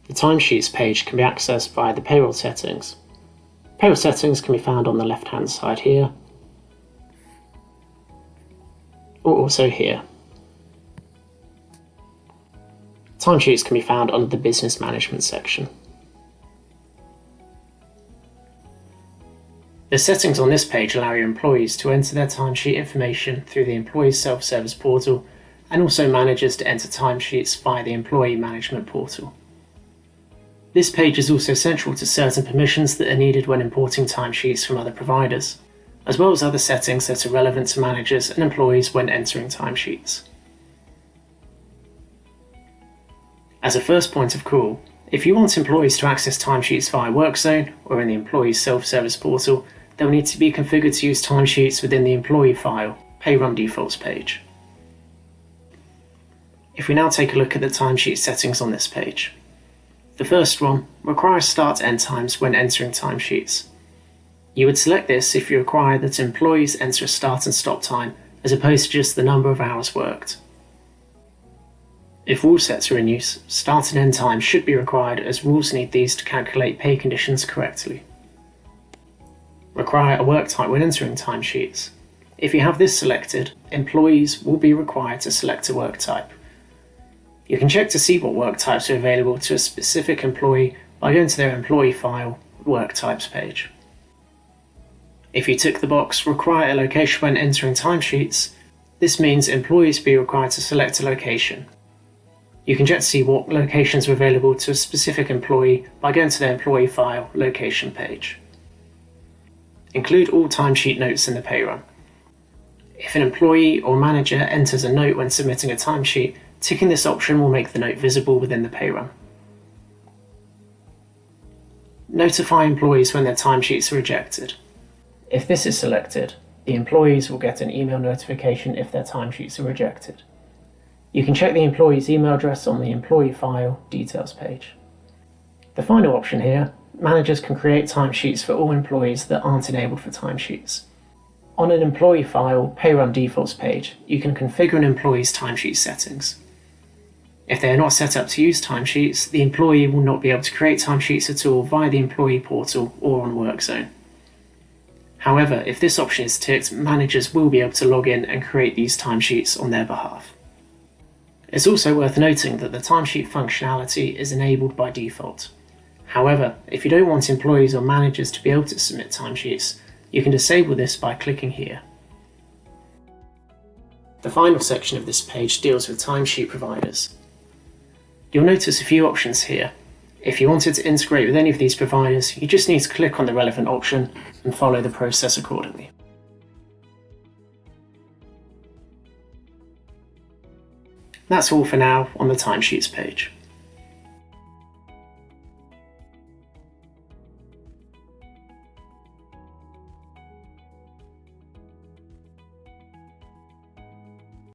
The Timesheets page can be accessed via the Payroll Settings. Payroll Settings can be found on the left-hand side here, or also here. Timesheets can be found under the Business Management section. The settings on this page allow your employees to enter their timesheet information through the Employees Self-Service portal, and also managers to enter timesheets via the Employee Management portal. This page is also central to certain permissions that are needed when importing timesheets from other providers, as well as other settings that are relevant to managers and employees when entering timesheets. As a first point of call, if you want employees to access timesheets via Workzone or in the Employees Self-Service portal, they'll need to be configured to use timesheets within the employee file, Pay Run Defaults page. If we now take a look at the timesheet settings on this page. The first one requires start-end times when entering timesheets. You would select this if you require that employees enter a start and stop time as opposed to just the number of hours worked. If rule sets are in use, start and end time should be required as rules need these to calculate pay conditions correctly. Require a work type when entering timesheets. If you have this selected, employees will be required to select a work type. You can check to see what work types are available to a specific employee by going to their employee file, Work Types page. If you tick the box Require a location when entering timesheets, this means employees be required to select a location. You can check to see what locations are available to a specific employee by going to their employee file, Location page. Include all timesheet notes in the pay run. If an employee or manager enters a note when submitting a timesheet, ticking this option will make the note visible within the pay run. Notify employees when their timesheets are rejected. If this is selected, the employees will get an email notification if their timesheets are rejected. You can check the employee's email address on the Employee File Details page. The final option here, managers can create timesheets for all employees that aren't enabled for timesheets. On an Employee File Pay Run Defaults page, you can configure an employee's timesheet settings. If they are not set up to use timesheets, the employee will not be able to create timesheets at all via the employee portal or on Workzone. However, if this option is ticked, managers will be able to log in and create these timesheets on their behalf. It's also worth noting that the timesheet functionality is enabled by default. However, if you don't want employees or managers to be able to submit timesheets, you can disable this by clicking here. The final section of this page deals with timesheet providers. You'll notice a few options here. If you wanted to integrate with any of these providers, you just need to click on the relevant option and follow the process accordingly. That's all for now on the Timesheets page.